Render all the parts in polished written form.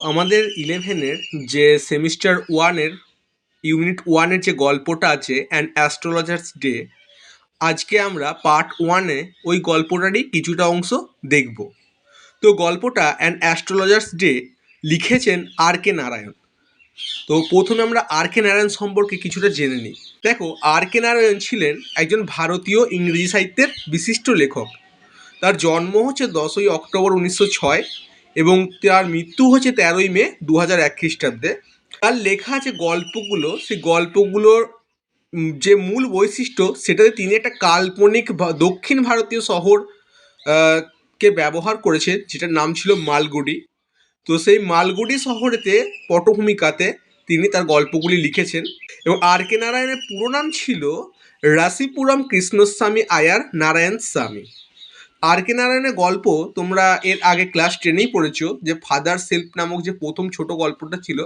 আমাদের ইলেভেনের যে সেমিস্টার ওয়ানের ইউনিট ওয়ানের যে গল্পটা আছে অ্যান অ্যাস্ট্রোলজার্স ডে, আজকে আমরা পার্ট ওয়ানে ওই গল্পটারই কিছুটা অংশ দেখব। তো গল্পটা অ্যান অ্যাস্ট্রোলজার্স ডে লিখেছেন আর.কে. নারায়ণ। তো প্রথমে আমরা আর.কে. নারায়ণ সম্পর্কে কিছুটা জেনে নিই। দেখো, আর.কে. নারায়ণ ছিলেন একজন ভারতীয় ইংরেজি সাহিত্যের বিশিষ্ট লেখক। তার জন্ম হচ্ছে 10ই অক্টোবর 1906 এবং তার মৃত্যু হচ্ছে 13ই মে 2001 খ্রিস্টাব্দে। তার লেখা যে গল্পগুলো, সেই গল্পগুলোর যে মূল বৈশিষ্ট্য সেটাতে তিনি একটা কাল্পনিক দক্ষিণ ভারতীয় শহর কে ব্যবহার করেছেন, যেটার নাম ছিল মালগুডি। তো সেই মালগুডি শহরেতে পটভূমিকাতে তিনি তার গল্পগুলি লিখেছেন। এবং আর.কে. নারায়ণের পুরো নাম ছিল রাসিপুরম কৃষ্ণস্বামী আয়ার নারায়ণ স্বামী। আর.কে. নারায়ণের গল্প তোমরা এর আগে ক্লাস 10এই পড়েছো, যে ফাদার সেলফ নামক যে প্রথম ছোট গল্পটা ছিল,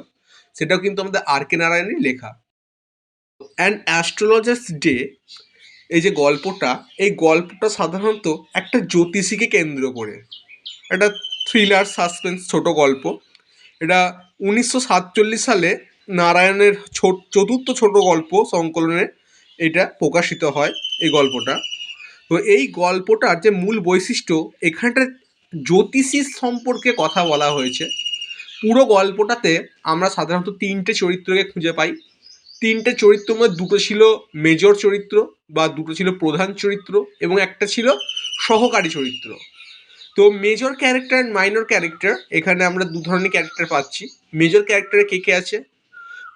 সেটাও কিন্তু আমাদের আর.কে. নারায়ণেরই লেখা। অ্যান অ্যাস্ট্রোলজার্স ডে এই যে গল্পটা, এই গল্পটা সাধারণত একটা জ্যোতিষীকে কেন্দ্র করে একটা থ্রিলার সাসপেন্স ছোট গল্প। এটা 1947 সালে নারায়ণের চতুর্থ ছোট গল্প সংকলনে এটা প্রকাশিত হয় এই গল্পটা। তো এই গল্পটার যে মূল বৈশিষ্ট্য, এখানটার জ্যোতিষীর সম্পর্কে কথা বলা হয়েছে। পুরো গল্পটাতে আমরা সাধারণত তিনটে চরিত্রকে খুঁজে পাই। তিনটে চরিত্রের মধ্যে দুটো ছিল মেজর চরিত্র বা দুটো ছিল প্রধান চরিত্র এবং একটা ছিল সহকারী চরিত্র। তো major character and minor character, এখানে আমরা দু ধরনের ক্যারেক্টার পাচ্ছি। মেজর ক্যারেক্টারে কে কে আছে?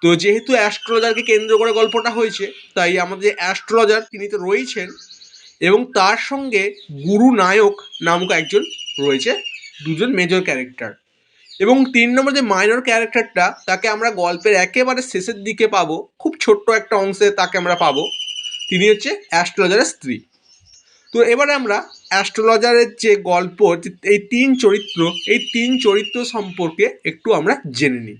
তো যেহেতু অ্যাস্ট্রোলজারকে কেন্দ্র করে গল্পটা হয়েছে, তাই আমাদের যে অ্যাস্ট্রোলজার তিনি তো রয়েছেন এবং তার সঙ্গে গুরু নায়ক নামক একজন রয়েছে, দুজন মেজর ক্যারেক্টার। এবং 3 নম্বর যে মাইনর ক্যারেক্টারটা, তাকে আমরা গল্পের একেবারে শেষের দিকে পাবো, খুব ছোট্ট একটা অংশে তাকে আমরা পাবো। তিনি হচ্ছে অ্যাস্ট্রোলজারের স্ত্রী। তো এবারে আমরা অ্যাস্ট্রোলজারের যে গল্প, এই তিন চরিত্র সম্পর্কে একটু আমরা জেনে নিই।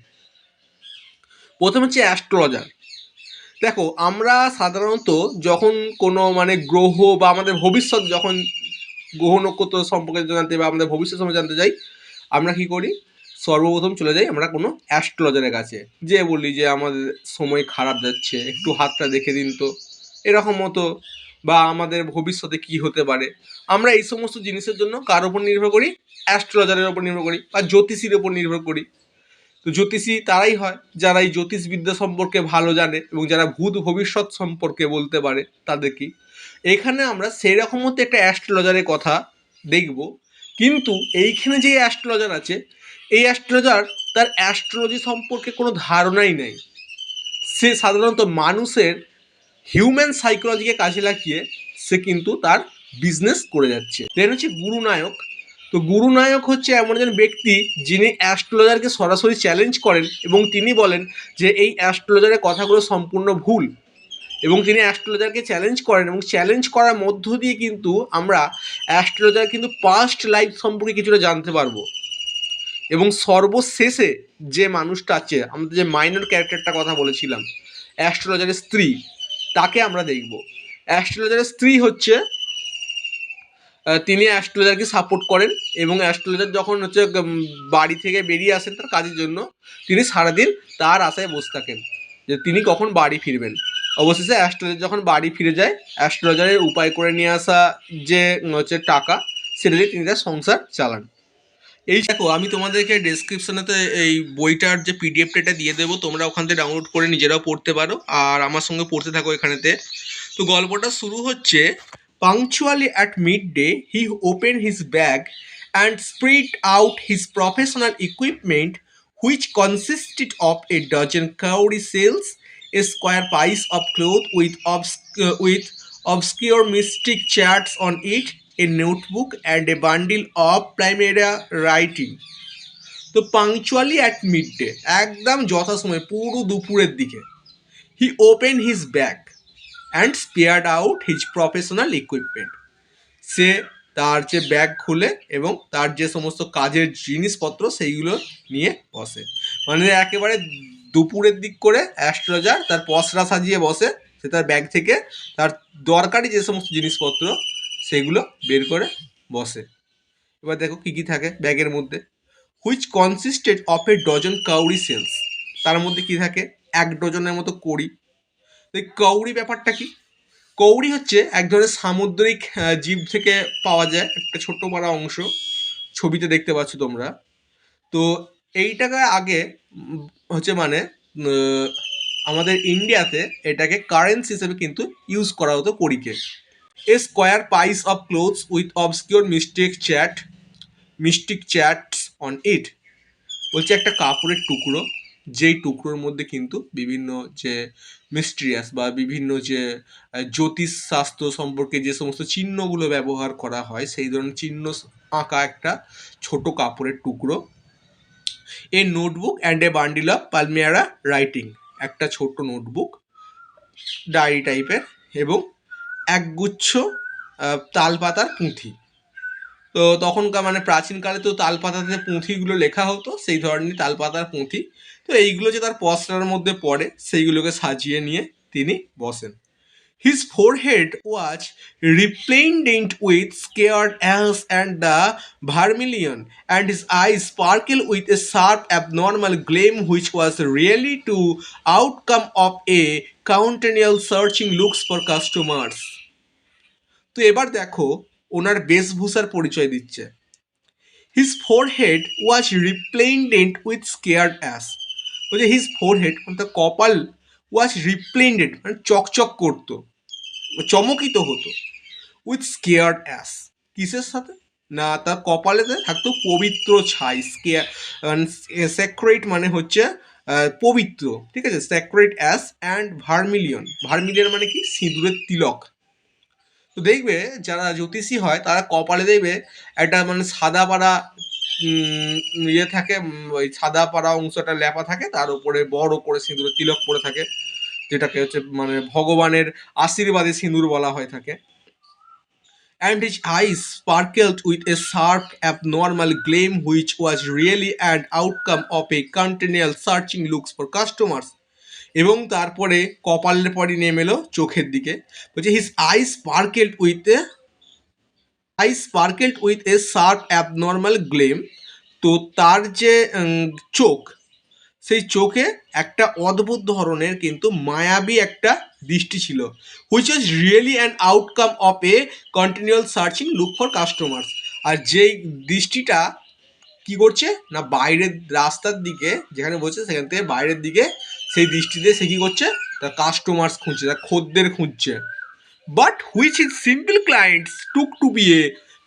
প্রথম হচ্ছে অ্যাস্ট্রোলজার। দেখো, আমরা সাধারণত যখন কোনো গ্রহ বা আমাদের ভবিষ্যৎ, যখন গ্রহ নক্ষত্র সম্পর্কে জানতে বা আমাদের ভবিষ্যৎ সম্পর্কে জানতে যাই, আমরা কি করি? সর্বপ্রথম চলে যাই আমরা কোনো অ্যাস্ট্রোলজারের কাছে, যে বলি যে আমাদের সময় খারাপ যাচ্ছে, একটু হাতটা দেখে দিন তো, এরকম মতো, বা আমাদের ভবিষ্যতে কি হতে পারে। আমরা এই সমস্ত জিনিসের জন্য কার ওপর নির্ভর করি? অ্যাস্ট্রোলজারের ওপর নির্ভর করি বা জ্যোতিষীর ওপর নির্ভর করি। তো জ্যোতিষী তারাই হয় যারা এই জ্যোতিষবিদ্যা সম্পর্কে ভালো জানে এবং যারা ভূত ভবিষ্যৎ সম্পর্কে বলতে পারে তাদেরকে। এখানে আমরা সেই রকম মতো একটা অ্যাস্ট্রোলজারের কথা দেখব। কিন্তু এইখানে যে অ্যাস্ট্রোলজার আছে, এই অ্যাস্ট্রোলজার তার অ্যাস্ট্রোলজি সম্পর্কে কোনো ধারণাই নেই। সে সাধারণত মানুষের হিউম্যান সাইকোলজিকে কাজে লাগিয়ে সে কিন্তু তার বিজনেস করে যাচ্ছে। দেন হচ্ছে গুরুনায়ক। তো গুরুনায়ক হচ্ছে এমন একজন ব্যক্তি যিনি অ্যাস্ট্রোলজারকে সরাসরি চ্যালেঞ্জ করেন এবং তিনি বলেন যে এই অ্যাস্ট্রোলজারের কথাগুলো সম্পূর্ণ ভুল, এবং তিনি অ্যাস্ট্রোলজারকে চ্যালেঞ্জ করেন এবং চ্যালেঞ্জ করার মধ্য দিয়ে কিন্তু আমরা অ্যাস্ট্রোলজার কিন্তু পাস্ট লাইফ সম্পর্কে কিছুটা জানতে পারবো। এবং সর্বশেষে যে মানুষটা আছে, আমাদের যে মাইনর ক্যারেক্টারটা কথা বলেছিলাম, অ্যাস্ট্রোলজারের স্ত্রী, তাকে আমরা দেখব। অ্যাস্ট্রোলজারের স্ত্রী হচ্ছে, তিনি অ্যাস্ট্রোলজারকে সাপোর্ট করেন এবং অ্যাস্ট্রোলজার যখন হচ্ছে বাড়ি থেকে বেরিয়ে আসেন তার কাজের জন্য, তিনি সারাদিন তার আশায় বসে থাকেন যে তিনি কখন বাড়ি ফিরবেন। অবশেষে অ্যাস্ট্রোলজার যখন বাড়ি ফিরে যায়, অ্যাস্ট্রোলজারের উপায় করে নিয়ে আসা যে হচ্ছে টাকা, সেটা দিয়ে তিনি তার সংসার চালান। এই দেখো, আমি তোমাদেরকে ডেসক্রিপশনেতে এই বইটার যে পিডিএফটা এটা দিয়ে দেবো, তোমরা ওখান থেকে ডাউনলোড করে নিজেরাও পড়তে পারো আর আমার সঙ্গে পড়তে থাকো এখানেতে। তো গল্পটা শুরু হচ্ছে, punctually at midday he opened his bag and spread out his professional equipment, which consisted of a dozen cowrie shells, a square piece of cloth with obscure mystic charts on it, a notebook and a bundle of primera writing. তো পাংচুয়ালি at mid day, একদম যথাসময় পুরো দুপুরের দিকে, he open his bag and spared out his professional equipment, সে তার যে bag খুলে এবং তার যে সমস্ত কাজের জিনিসপত্র সেইগুলো নিয়ে বসে। একেবারে দুপুরের দিক করে অ্যাস্ট্রোলজার তার পসরা সাজিয়ে বসে, সে তার ব্যাগ থেকে তার দরকারি যে সমস্ত জিনিসপত্র সেগুলো বের করে বসে। এবার দেখো কী কী থাকে ব্যাগের মধ্যে। হুইচ কনসিস্টেড অফ এ ডজন কাউরি সেলস। তার মধ্যে কি থাকে? 1 ডজনের মতো কড়ি। এই কৌড়ি ব্যাপারটা কি? কৌড়ি হচ্ছে এক ধরনের সামুদ্রিক জীব থেকে পাওয়া যায় একটা ছোট্ট পারা অংশ, ছবিতে দেখতে পাচ্ছ তোমরা। তো এইটাকে আগে হচ্ছে মানে উম, আমাদের ইন্ডিয়াতে এটাকে কারেন্সি হিসেবে কিন্তু ইউজ করা হতো কড়িকে। A square piece of clothes with obscure mystic charts on it. বলছে একটা কাপড়ের টুকরো, যেই টুকরোর মধ্যে কিন্তু বিভিন্ন যে মিস্ট্রিয়াস বা বিভিন্ন যে জ্যোতিষ শাস্ত্র সম্পর্কে যে সমস্ত চিহ্নগুলো ব্যবহার করা হয় সেই ধরনের চিহ্ন আঁকা একটা ছোট কাপড়ের টুকরো। A notebook and a bundle of palmyra writing, একটা ছোট নোটবুক ডায়েরি টাইপের, এবং একগুচ্ছ তালপাতার পুঁথি। তো তখনকার মানে প্রাচীনকালে তো তালপাতাতে পুঁথিগুলো লেখা হতো, সেই ধরনের তালপাতার পুঁথি। তো এইগুলো যে তার পসরার মধ্যে পড়ে সেইগুলোকে সাজিয়ে নিয়ে তিনি বসেন। His forehead was resplendent with scared else and the vermilion, and his eyes sparkled with a sharp abnormal gleam which was really to outcome of a continual searching looks for customers. তো এবার দেখো ওনার বেশভূষার পরিচয় দিচ্ছে। His forehead was resplendent with scared ass. বলছে his forehead অর্থাৎ কপাল ওয়াজ রিপ্লেন্ডেড মানে চকচক করতো, চমকিত হতো, উইথ স্কেয়ার্ড অ্যাস। কিসের সাথে? না তার কপালেতে থাকতো পবিত্র ছাই। স্যাক্রেট মানে হচ্ছে পবিত্র, ঠিক আছে? Sacred ash and vermilion. Vermilion মানে কি? সিঁদুরের তিলক। তো দেখবে যারা জ্যোতিষী হয় তারা কপালে দেখবে একটা মানে সাদা পাড়া ইয়ে থাকে, ওই সাদা পাড়া অংশটা ল্যাপা থাকে, তার উপরে বড় করে সিঁদুরের তিলক পড়ে থাকে, যেটাকে হচ্ছে মানে ভগবানের আশীর্বাদে সিঁদুর বলা হয়ে থাকে। And his eyes sparkled with a sharp abnormal gleam which was really an outcome of a continual searching looks for customers. এবং তারপরে কপালের পরই নেমে এলো চোখের দিকে। বলছে his eye sparkled with a sharp abnormal gleam. তো তার যে চোখ, সেই চোখে একটা অদ্ভুত ধরনের কিন্তু মায়াবী একটা দৃষ্টি ছিল, which was really an outcome of a continual searching look for customers. আর যেই দৃষ্টিটা কি করছে না বাইরের রাস্তার দিকে যেখানে বসে সেখান থেকে বাইরের দিকে সেই দৃষ্টিতে সে কি করছে, তার কাস্টমার্স খুঁজছে, তার খদ্দের খুঁজছে। But which is simple clients took to be a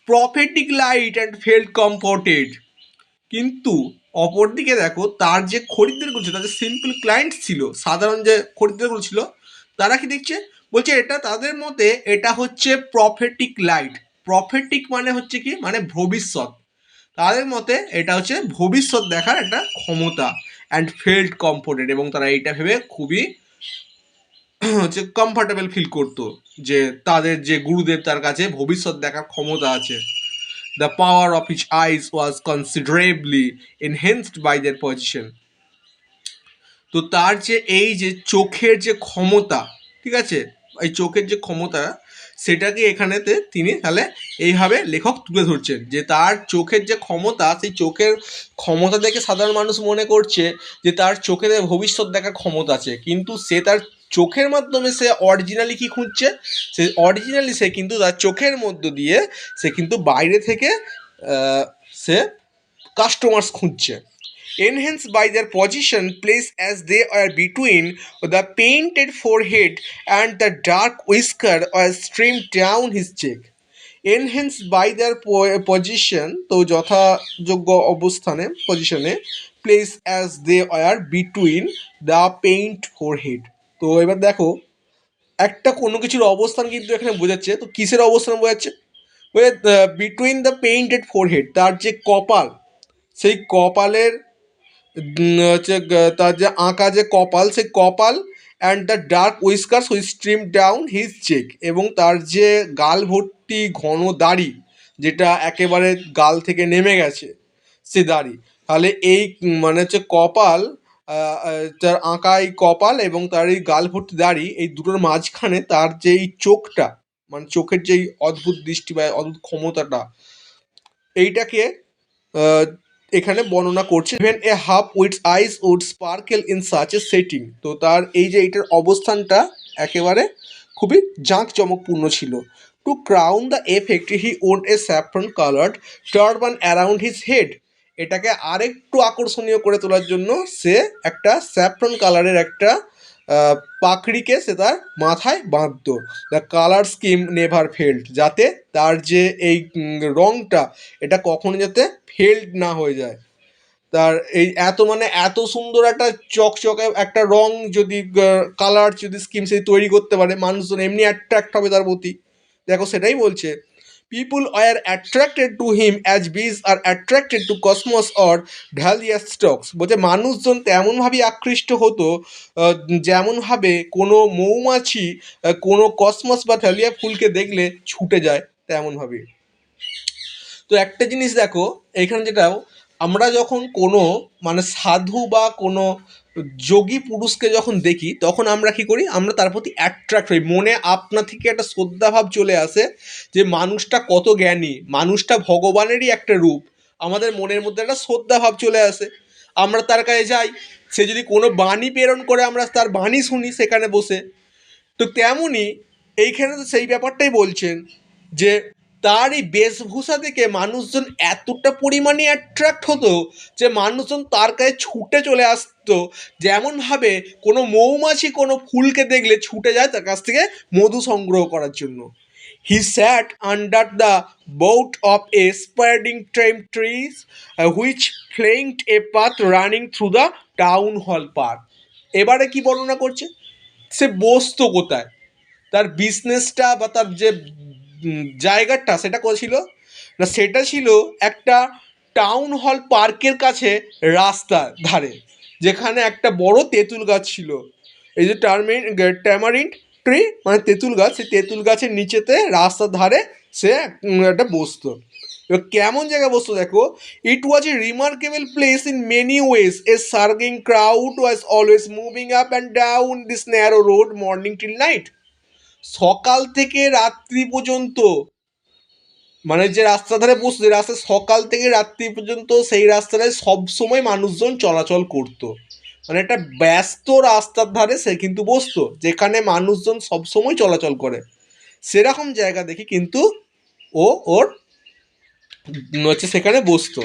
prophetic light and felt comforted. কিন্তু অপরদিকে দেখো তার যে খরিদ্দারগুলো ছিল, তাদের সিম্পল ক্লায়েন্ট ছিল, সাধারণ যে খরিদ্দারগুলো ছিল, তারা কি দেখছে? বলছে এটা তাদের মতে এটা হচ্ছে প্রফেটিক লাইট। প্রফেটিক মানে হচ্ছে কি? মানে ভবিষ্যৎ। তাদের মতে এটা হচ্ছে ভবিষ্যৎ দেখার একটা ক্ষমতা। অ্যান্ড ফেল্ট কমফোর্টেড, এবং তারা এইটা ভেবে খুবই হচ্ছে কমফর্টেবল ফিল করতো যে তাদের যে গুরুদেব তার কাছে ভবিষ্যৎ দেখার ক্ষমতা আছে। The power of his eyes was considerably enhanced by their position. তো তার যে এই যে চোখের যে ক্ষমতা, ঠিক আছে, এই চোখের যে ক্ষমতা সেটাকে এখানেতে তিনি তাহলে এইভাবে লেখক তুলে ধরছেন যে তার চোখের যে ক্ষমতা, সেই চোখের ক্ষমতা দেখে সাধারণ মানুষ মনে করছে যে তার চোখে ভবিষ্যৎ দেখার ক্ষমতা আছে, কিন্তু সে তার চোখের মাধ্যমে সে অরিজিনালি কি খুঁজছে? সে কিন্তু তার চোখের মধ্য দিয়ে সে কিন্তু বাইরে থেকে সে কাস্টমার্স খুঁজছে। Enhanced by their position placed as they are between the painted forehead and the dark whisker was streamed down his cheek. Enhanced by their position, তো যথাযোগ্য অবস্থানে পজিশনে, place as they are between the paint forehead. তো এবার দেখো একটা কোনো কিছুর অবস্থান কিন্তু এখানে বোঝাচ্ছে। তো কিসের অবস্থান বোঝাচ্ছে? বিটুইন দ্য পেইন্টেড ফোরহেড, তার যে কপাল, সেই কপালের হচ্ছে তার যে আঁকা যে কপাল, সেই কপাল and the dark whiskers which stream down his cheek, এবং তার যে গাল ভর্তি ঘন দাড়ি, যেটা একেবারে গাল থেকে নেমে গেছে সে দাড়ি। তাহলে এই মানে হচ্ছে কপাল, তার আঁকা এই কপাল এবং তার এই গাল ভর্তি দাড়ি, এই দুটোর মাঝখানে তার যে এই চোখটা, মানে চোখের যেই অদ্ভুত দৃষ্টি বা অদ্ভুত ক্ষমতাটা, এইটাকে এখানে বর্ণনা করছে even a half with eyes would sparkle in such a setting. তো তার এই যে এইটার অবস্থানটা একেবারে খুবই জাঁকজমকপূর্ণ ছিল। To crown the effect he own a saffron coloured turban around his head. এটাকে আরেকটু আকর্ষণীয় করে তোলার জন্য সে একটা স্যাফরন কালারের একটা পাখড়িকে সে তার মাথায় বাঁধত। The colour scheme never failed, যাতে তার যে এই রঙটা এটা কখনো যাতে ফেল্ড না হয়ে যায়। তার এই এত মানে এত সুন্দর একটা চকচকে একটা রং যদি কালার যদি স্কিম সে তৈরি করতে পারে, মানুষজন এমনি অ্যাট্রাক্ট হবে তার প্রতি। দেখো সেটাই বলছে, people are attracted to him as bees are attracted to cosmos or dahlia stalks. বলছে মানুষজন তেমনভাবেই আকৃষ্ট হতো যেমনভাবে কোনো মৌমাছি কোনো কসমস বা ঢালিয়া ফুলকে দেখলে ছুটে যায় তেমনভাবে। তো একটা জিনিস দেখো এখানে যেটাও, আমরা যখন কোনো মানে সাধু বা কোনো যোগী পুরুষকে যখন দেখি তখন আমরা কী করি, আমরা তার প্রতি অ্যাট্রাক্ট হই, মনে আপনা থেকে একটা শ্রদ্ধাভাব চলে আসে যে মানুষটা কত জ্ঞানী, মানুষটা ভগবানেরই একটা রূপ। আমাদের মনের মধ্যে একটা শ্রদ্ধাভাব চলে আসে, আমরা তার কাছে যাই। সে যদি কোনো বাণী প্রেরণ করে আমরা তার বাণী শুনি সেখানে বসে। তো তেমনই এইখানে তো সেই ব্যাপারটাই বলছেন যে তার এই বেশভূষা দেখে মানুষজন এতটা পরিমাণে অ্যাট্রাক্ট হতো যে মানুষজন তার কাছে ছুটে চলে আসতো, যেমনভাবে কোনো মৌমাছি কোনো ফুলকে দেখলে ছুটে যায় তার কাছ থেকে মধু সংগ্রহ করার জন্য। He sat under the bough of a spreading trees which flanked a path running through the town hall park. এবারে কি বর্ণনা করছে, সে বসতো কোথায়, তার বিজনেসটা বা তার যে জায়গাটা সেটা কোথায় ছিল না, সেটা ছিল একটা টাউন হল পার্কের কাছে রাস্তার ধারে, যেখানে একটা বড় তেঁতুল গাছ ছিল। এই যে ট্যামারিন্ড ট্রি মানে তেঁতুল গাছ, সেই তেঁতুল গাছের নিচেতে রাস্তার ধারে সে একটা বসতো। এবার কেমন জায়গায় বসতো দেখো, it was a remarkable place in many ways, a surging crowd was always moving up and down this narrow road morning till night. সকাল থেকে রাত্রি পর্যন্ত, মানে যে রাস্তা ধারে বসতো, যে রাস্তা সকাল থেকে রাত্রি পর্যন্ত সেই রাস্তাটায় সবসময় মানুষজন চলাচল করতো। মানে একটা ব্যস্ত রাস্তার ধারে সে কিন্তু বসতো, যেখানে মানুষজন সবসময় চলাচল করে সেরকম জায়গা দেখি কিন্তু ও ওর হচ্ছে সেখানে বসতো।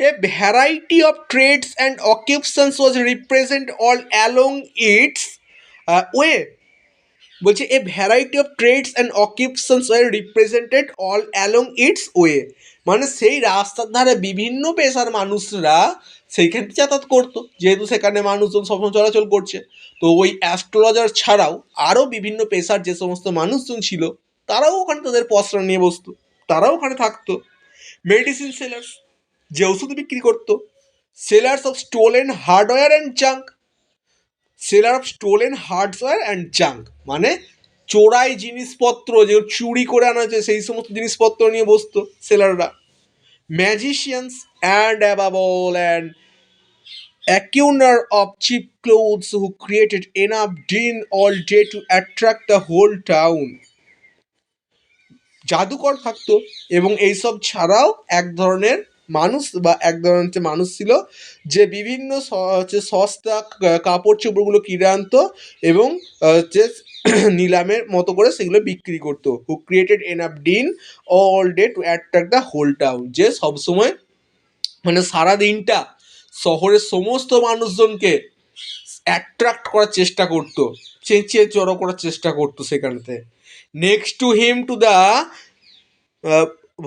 A variety of trades and occupations was represent all along its way. বলছে a variety of trades and occupations were represented all along its way. মানে সেই রাস্তার ধারে বিভিন্ন পেশার মানুষরা সেইখানে যাতায়াত করতো, যেহেতু সেখানে মানুষজন সবসময় চলাচল করছে। তো ওই অ্যাস্ট্রোলজার ছাড়াও আরও বিভিন্ন পেশার যে সমস্ত মানুষজন ছিল তারাও ওখানে তাদের পসরা নিয়ে বসতো, তারাও ওখানে থাকতো। মেডিসিন সেলার্স, যে ওষুধ বিক্রি করতো। Sellers of stolen hardware and junk. Seller of stolen hardware and junk মানে চোরাই জিনিসপত্র, যে চুরি করে আনা হয়েছে সেই সমস্ত জিনিসপত্র নিয়ে বসতো সেলাররা। Magicians and above all and auctioneer of cheap clothes who created enough din all day to attract the whole town. জাদুকর থাকতো, এবং এইসব ছাড়াও এক ধরনের মানুষ বা এক ধরনের হচ্ছে মানুষ ছিল যে বিভিন্ন হচ্ছে সস্তা কাপড় চোপড়গুলো কিনে আনতো এবং হচ্ছে নিলামের মতো করে সেগুলো বিক্রি করতো। Who created enough din all day to attract the whole town, যে সবসময় মানে সারা দিনটা শহরের সমস্ত মানুষজনকে অ্যাট্রাক্ট করার চেষ্টা করতো, চেঁচিয়ে জড়ো করার চেষ্টা করতো সেখানেতে। Next to him to the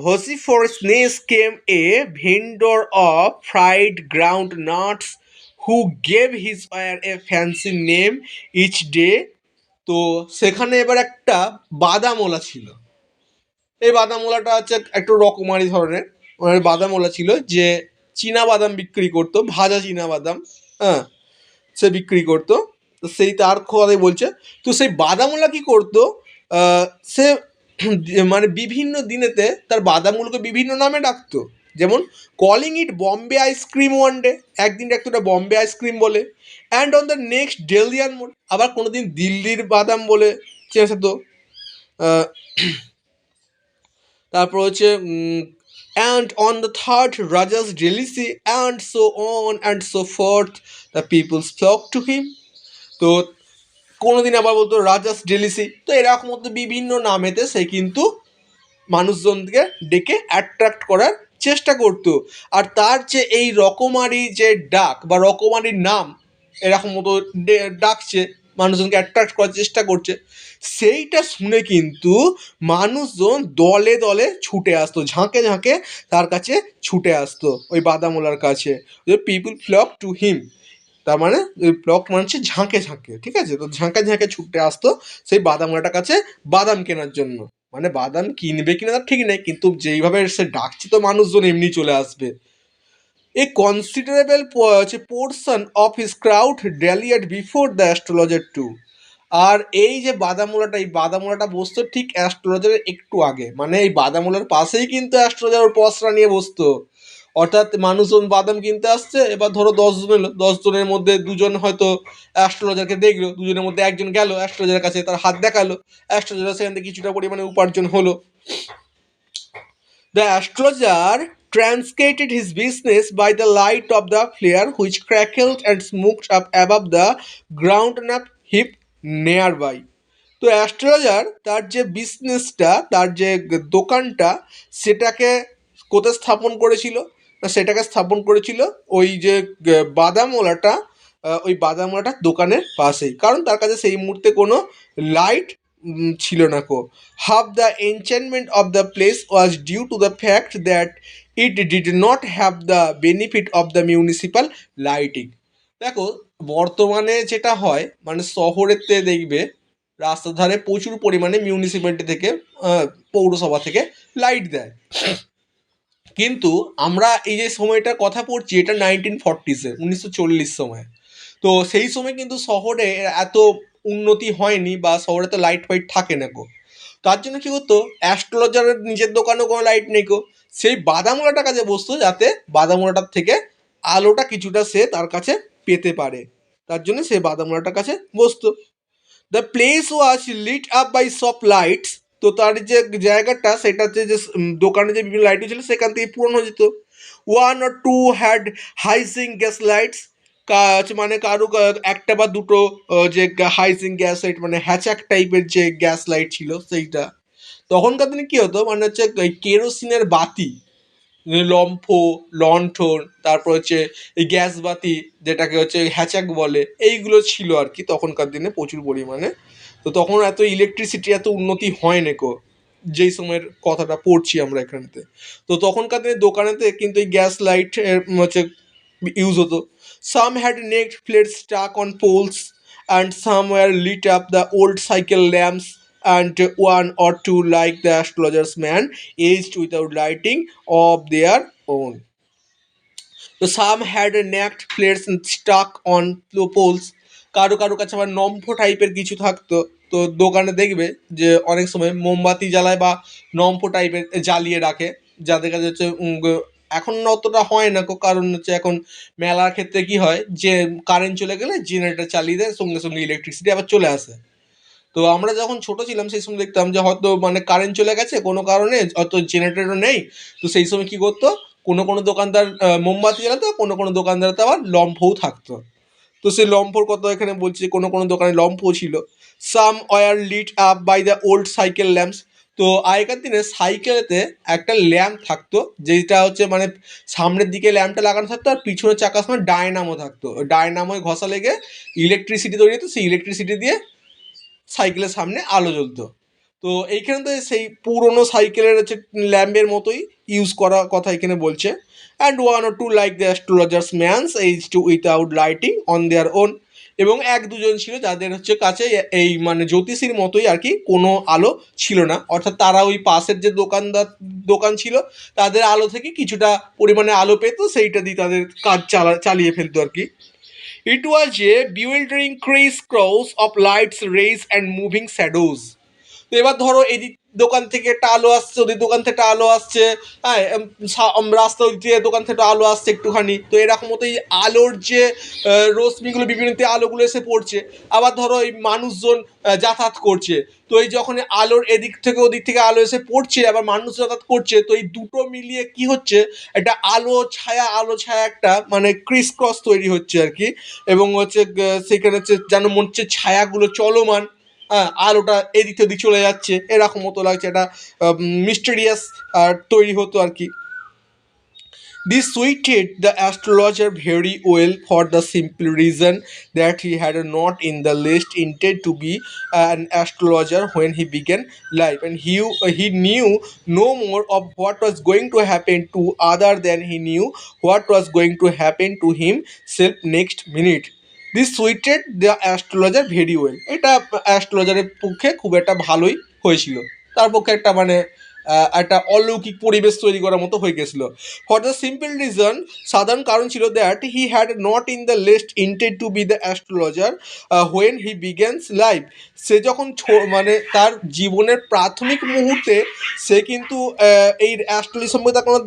vociferousness came a vendor of fried ground nuts who gave his wear a fancy name each day. তো সেখানে এবার একটা বাদামওয়ালা ছিল। এই বাদামওয়ালাটা হচ্ছে একটু রকমারি ধরনের, মানে বাদামওয়ালা ছিল যে চীনা বাদাম বিক্রি করতো, ভাজা চীনা বাদাম, হ্যাঁ সে বিক্রি করতো। তো সেই তার কথাই বলছে। তো সেই বাদামওয়ালা কী করতো, সে মানে বিভিন্ন দিনেতে তার বাদামগুলোকে বিভিন্ন নামে ডাকতো, যেমন calling it Bombay ice cream one day, একদিন ডাকতো ওটা বম্বে আইসক্রিম বলে, and on the next Delhi almond, আবার কোনো দিন দিল্লির বাদাম বলে চেঁচাতো। তারপর হচ্ছে and on the third Raja's jealousy, and so on and so forth. The people flocked to him. তো কোনোদিন আবার বলতো রাজাস জেলিসি, তো এরকম মতো বিভিন্ন নামেতে সে কিন্তু মানুষজনকে ডেকে অ্যাট্রাক্ট করার চেষ্টা করতো। আর তার যে এই রকমারি যে ডাক বা রকমারি নাম এরকম মতো ডাকছে, মানুষজনকে অ্যাট্রাক্ট করার চেষ্টা করছে, সেইটা শুনে কিন্তু মানুষজন দলে দলে ছুটে আসতো, ঝাঁকে ঝাঁকে তার কাছে ছুটে আসতো, ওই বাদামওয়ালার কাছে। পিপুল ফ্লক টু হিম, তার মানে ওই ফ্লক মানে হচ্ছে ঝাঁকে ঝাঁকে, ঠিক আছে? তো ঝাঁকে ঝাঁকে ছুটে আসতো সেই বাদামওয়ালাটার কাছে বাদাম কেনার জন্য। মানে বাদাম কিনবে কিনা তার ঠিক নেই, কিন্তু যেইভাবে সে ডাকছে তো মানুষজন এমনি চলে আসবে। A considerable portion of his crowd rallied before the astrologer too. আর এই যে বাদামওয়ালাটা, এই বাদামওয়ালাটা বসতো ঠিক অ্যাস্ট্রোলজারের একটু আগে, মানে এই বাদামওয়ালার পাশেই কিন্তু অ্যাস্ট্রোলজার ওর পসরা নিয়ে বসতো। অর্থাৎ মানুষজন বাদাম কিনতে আসছে, এবার ধরো 10 জন এলো, 10 জনের মধ্যে 2 জন হয়তো অ্যাস্ট্রোলজারকে দেখলো, 2 জনের মধ্যে একজন গেল অ্যাস্ট্রোলজারের কাছে, তার হাত দেখালো, অ্যাস্ট্রোলজার সেখান থেকে কিছুটা পরিমাণে উপার্জন হলো। The astrologer translated his business by the light of the flare which crackled and smoked up above the ground-up heap nearby. তো অ্যাস্ট্রোলজার তার যে বিজনেসটা, তার যে দোকানটা, সেটাকে কোথায় স্থাপন করেছিল? না, সেটাকে স্থাপন করেছিল ওই যে বাদামওয়ালাটা, ওই বাদামওয়ালাটার দোকানের পাশেই, কারণ তার কাছে সেই মুহূর্তে কোনো লাইট ছিল না কো। Half the enchantment of the place was due to the fact that it did not have the benefit of the municipal lighting. দেখো, বর্তমানে যেটা হয়, মানে শহরেতে দেখবে রাস্তার ধারে প্রচুর পরিমাণে মিউনিসিপ্যালিটি থেকে, পৌরসভা থেকে লাইট দেয়, কিন্তু আমরা এই যে সময়টার কথা পড়ছি এটা 1940-এ, 1940 সময়। তো সেই সময় কিন্তু শহরে এত উন্নতি হয়নি, বা শহরে তো লাইট ফাইট থাকে না গো। তার জন্য কী করতো, অ্যাস্ট্রোলজারের নিজের দোকানেও কোনো লাইট নেই গো, সেই বাদামওয়ালাটার কাছে বসতো, যাতে বাদামওয়ালাটার থেকে আলোটা কিছুটা সে তার কাছে পেতে পারে, তার জন্য সে বাদামওয়ালাটার কাছে বসতো। The place was lit up by সব লাইটস, তো তার যে জায়গাটা সেটাতে যে দোকানে যে বিভিন্ন লাইট ছিল সেখান থেকে পূরণ হয়ে যেত। 1 or 2 হ্যাড হাইজিং গ্যাস লাইটস, মানে কারো একটা বা দুটো যে হাইজিং গ্যাস লাইট, মানে হ্যাচাক টাইপের যে গ্যাস লাইট ছিল সেইটা। তখনকার দিনে কী হতো, মানে হচ্ছে কেরোসিনের বাতি, লম্ফ, লণ্ঠন, তারপর হচ্ছে এই গ্যাস বাতি, যেটাকে হচ্ছে হ্যাচাক বলে, এইগুলো ছিল আর কি তখনকার দিনে প্রচুর পরিমাণে। তো তখন এত ইলেকট্রিসিটি এত উন্নতি হয় নাকো, যেই সময়ের কথাটা পড়ছি আমরা এখানেতে। তো তখনকার দিনে দোকানেতে কিন্তু এই গ্যাস লাইট হচ্ছে ইউজ হতো। Some had neck plate stuck on poles and some were lit up the old cycle lamps and 1 or 2 like the astrologer's man aged without lighting of their own. তো some had naked plates stuck on poles, কারো কারো কাছে আবার নম্ফ টাইপের কিছু থাকতো। তো দোকানে দেখবে যে অনেক সময় মোমবাতি জ্বালায় বা নম্ফ টাইপের জ্বালিয়ে রাখে, যাদের কাছে হচ্ছে এখন অতটা হয় না, কারণ হচ্ছে এখন মেলার ক্ষেত্রে কি হয় যে কারেন্ট চলে গেলে জেনারেটর চালিয়ে দেয়, সঙ্গে সঙ্গে ইলেকট্রিসিটি আবার চলে আসে। তো আমরা যখন ছোট ছিলাম সেই সময় দেখতাম যে হয়তো মানে কারেন্ট চলে গেছে কোনো কারণে, হয়তো জেনারেটরও নেই, তো সেই সময় কী করতো, কোনো কোনো দোকানদার মোমবাতি জ্বালাতো, কোনো কোনো দোকানদারতে আবার লম্ফও থাকতো। তো সেই লম্ফোর কথা এখানে বলছি, কোনো কোনো দোকানে লম্ফও ছিল। Some were lit up by the old cycle lamps, তো আগেকার দিনে সাইকেলেতে একটা ল্যাম্প থাকতো, যেটা হচ্ছে মানে সামনের দিকে ল্যাম্পটা লাগানো থাকতো, আর পিছনের চাকার সময় ডায়নামো থাকতো, ডায়নামোয় ঘষা লেগে ইলেকট্রিসিটি তৈরি হতো, সেই ইলেকট্রিসিটি দিয়ে সাইকেলের সামনে আলো জ্বলতো। তো এইখানে তো সেই পুরোনো সাইকেলের হচ্ছে ল্যাম্পের মতোই ইউজ করার কথা এখানে বলছে। And 1 or 2 like the astrologers managed to without lighting on their own, এবং 1-2 জন ছিল যাদের হচ্ছে কাছে এই মানে জ্যোতিষীর মতোই আর কি কোনো আলো ছিল না, অর্থাৎ তারা ওই পাশের যে দোকান ছিল তাদের আলো থেকে কিছুটা পরিমাণে আলো পেতো, সেইটা দিয়ে তাদের কাজ চালিয়ে ফেলতো আর কি। It was a bewildering criss-cross of lights, rays and moving shadows. তো এবার ধরো এদিক দোকান থেকে একটা আলো আসছে, ওদের দোকান থেকে আলো আসছে, হ্যাঁ, রাস্তা দিয়ে দোকান থেকে আলো আসছে একটুখানি, তো এরকম মতো এই আলোর যে রশ্মিগুলো বিভিন্ন আলোগুলো এসে পড়ছে। আবার ধরো এই মানুষজন যাতায়াত করছে, তো এই যখন আলোর এদিক থেকে ওদিক থেকে আলো এসে পড়ছে, আবার মানুষ যাতায়াত করছে, তো এই দুটো মিলিয়ে কি হচ্ছে, একটা আলো ছায়া একটা মানে ক্রিস ক্রস তৈরি হচ্ছে আর কি। এবং হচ্ছে সেখানে হচ্ছে যেন মনে হচ্ছে ছায়াগুলো চলমান, হ্যাঁ, আলোটা এদিক ওদিক চলে যাচ্ছে, এরকম মতো লাগছে, একটা মিস্টেরিয়াস তৈরি হতো আর কি। This suited the astrologer very well for the simple reason that he had not in the least intended to be an astrologer when he began life, and he knew no more of what was going to happen to other than he knew what was going to happen to himself next minute. This suited the astrologer very well. এটা অ্যাস্ট্রোলজারের পক্ষে খুব একটা ভালোই হয়েছিল, তার পক্ষে একটা মানে একটা অলৌকিক পরিবেশ তৈরি করার মতো হয়ে গেছিলো। ফর দ্য সিম্পল রিজন, সাধারণ কারণ ছিল that he had not in the least intended to be the astrologer when he begins life. সে যখন মানে তার জীবনের প্রাথমিক মুহূর্তে সে কিন্তু এই অ্যাস্ট্রোলজি সম্পর্কে তার কোনো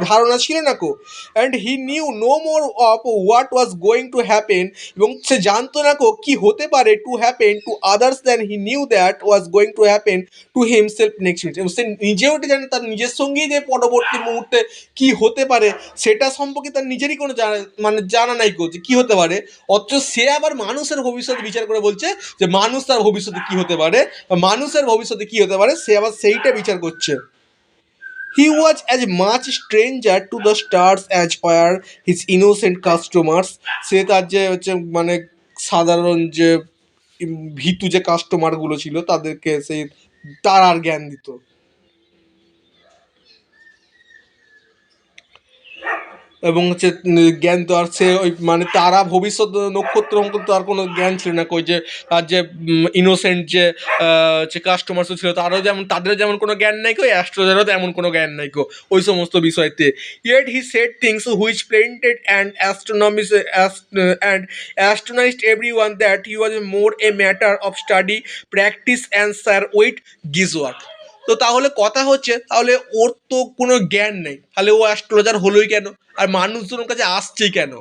ধারণা ছিল না কো। And he knew no more of what was going to happen, এবং সে জানতো না কো কী হতে পারে to happen to others than he knew that was going to happen to himself next minute. এবং সে নিজেও এটা জানে তার নিজের সঙ্গেই যে পরবর্তী মুহূর্তে কি হতে পারে সেটা সম্পর্কে তার নিজেরই কোনো জানা নাই কো যে কী হতে পারে। অথচ সে আবার মানুষের ভবিষ্যৎ বিচার করে বলছে যে মানুষ তার ভবিষ্যতে কী হতে পারে, বা মানুষের ভবিষ্যতে কী হতে পারে, সে আবার সেইটা বিচার করছে। He was as much stranger to the stars as were his innocent customers. সে তার যে হচ্ছে মানে সাধারণ যে ভীতু যে কাস্টমারগুলো ছিল তাদেরকে সেই তারার জ্ঞান দিত। এবং হচ্ছে জ্ঞান তো আর সে ওই মানে তারা ভবিষ্যৎ নক্ষত্র তো আর কোনো জ্ঞান ছিল না কই, যে তার যে ইনোসেন্ট যে কাস্টমার্স ছিল তারও যেমন তাদেরও যেমন কোনো জ্ঞান নাই কো, অ্যাস্ট্রোলজারও তেমন কোনো জ্ঞান নাই কো ওই সমস্ত বিষয়তে। Yet he said things which planted and astronomies and astronomised every one that he was more a matter of study practice answer with guesswork. তো তাহলে কথা হচ্ছে, তাহলে ওর তো কোনো জ্ঞান নেই, তাহলে ও অ্যাস্ট্রোলজার হলোই কেন, আর মানুষজন ওর কাছে আসছেই কেন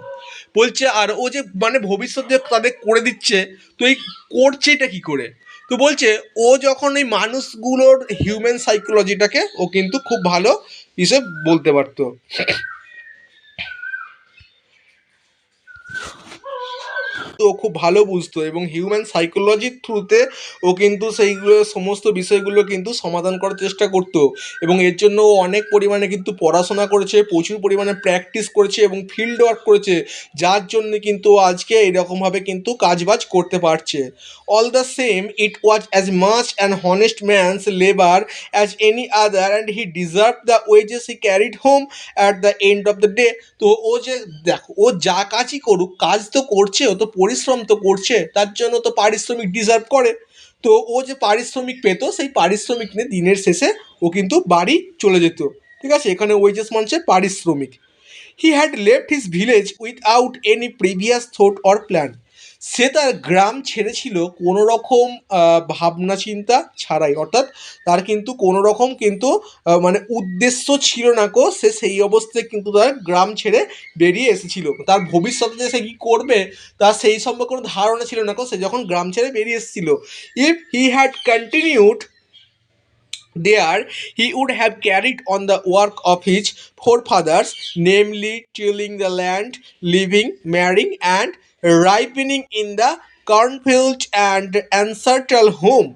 বলছে, আর ও যে মানে ভবিষ্যৎ যে তাদের করে দিচ্ছে, তো এই করছে এটা কী করে। তো বলছে ও যখন এই মানুষগুলোর হিউম্যান সাইকোলজিটাকে ও কিন্তু খুব ভালো হিসেব বলতে পারতো। তো খুব ভালো বুঝতো এবং হিউম্যান সাইকোলজির থ্রুতে ও কিন্তু সেইগুলো সমস্ত বিষয়গুলো কিন্তু সমাধান করার চেষ্টা করতো। এবং এর জন্য ও অনেক পরিমাণে কিন্তু পড়াশোনা করেছে, প্রচুর পরিমাণে প্র্যাকটিস করেছে এবং ফিল্ড ওয়ার্ক করেছে, যার জন্য কিন্তু আজকে এইরকমভাবে কিন্তু কাজবাজ করতে পারছে। All the same it was as much an honest man's labour as any other, and he deserve the wages he carried home at the end of the day. তো ও যে দেখো ও যা কাজই করুক, কাজ তো করছে, ও তো পরিশ্রম তো করছে, তার জন্য তো পারিশ্রমিক ডিজার্ভ করে। তো ও যে পারিশ্রমিক পেত, সেই পারিশ্রমিক নিয়ে দিনের শেষে ও কিন্তু বাড়ি চলে যেত। ঠিক আছে, এখানে ওয়েজেস মানছে পারিশ্রমিক। He had left his village without any previous thought or plan. সে তার গ্রাম ছেড়েছিল কোনো রকম ভাবনা চিন্তা ছাড়াই, অর্থাৎ তার কিন্তু কোনো রকম কিন্তু মানে উদ্দেশ্য ছিল না কো, সে সেই অবস্থায় কিন্তু তার গ্রাম ছেড়ে বেরিয়ে এসেছিল। তার ভবিষ্যতে যে সে কী করবে তার সেই সম্পর্কে কোনো ধারণা ছিল না কো, সে যখন গ্রাম ছেড়ে বেরিয়ে এসেছিল। If he had continued there, he would have carried on the work of his forefathers, namely tilling the land, living, marrying, and ripening in the cornfield and ancestral home.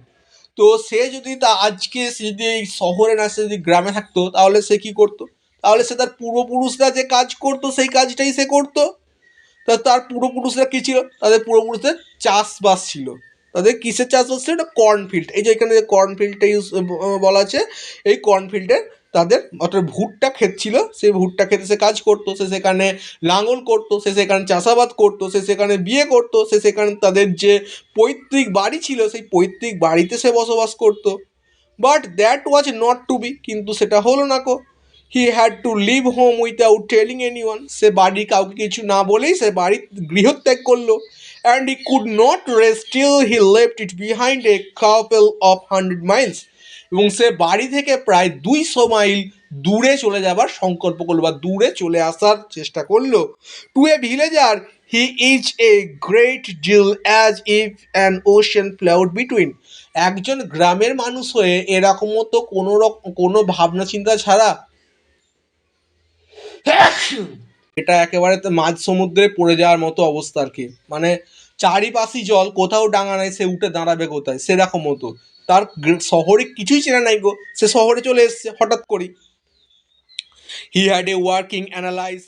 তো সে যদি আজকে সে যদি এই শহরে না, সে যদি গ্রামে থাকতো, তাহলে সে কী করতো, তাহলে সে তার পূর্বপুরুষরা যে কাজ করতো সেই কাজটাই সে করতো। তা তার পূর্বপুরুষরা কী ছিল, তাদের পূর্বপুরুষদের চাষবাস ছিল। তাদের কিসের চাষবাস ছিল, এটা কর্নফিল্ড। এই যে এখানে যে কর্নফিল্ডটা বলা আছে, এই কর্নফিল্ডে তাদের অর্থাৎ ভুট্টা ক্ষেত ছিল, সেই ভুট্টা ক্ষেতে সে কাজ করতো, সে সেখানে লাঙল করতো, সে সেখানে চাষাবাদ করতো, সে সেখানে বিয়ে করতো, সে সেখানে তাদের যে পৈতৃক বাড়ি ছিল সেই পৈতৃক বাড়িতে সে বসবাস করতো। But that was not to be, কিন্তু সেটা হলো না কো। He had to leave home without telling anyone, সে বাড়ি কাউকে কিছু না বলেই সে বাড়ির গৃহত্যাগ করলো। And he could not rest till he left it behind a couple of 100 miles, এবং সে বাড়ি থেকে প্রায় 200 মাইল দূরে চলে যাবার সংকল্প করলো বা দূরে চলে আসার চেষ্টা করলো। To a villager he is a great deal as if an ocean flowed between. একজন গ্রামের মানুষ হয়ে এরকম তো কোনো ভাবনা চিন্তা ছাড়া এটা একেবারে মাঝ সমুদ্রে পড়ে যাওয়ার মতো অবস্থা আর কি, মানে চারিপাশই জল, কোথাও ডাঙা নাই, সে উঠে দাঁড়াবে কোথায়, সেরকম মতো। তার শহরে কিছুই চেনা নাই গো, সে শহরে চলে এসছে হঠাৎ করে। He had a working analyse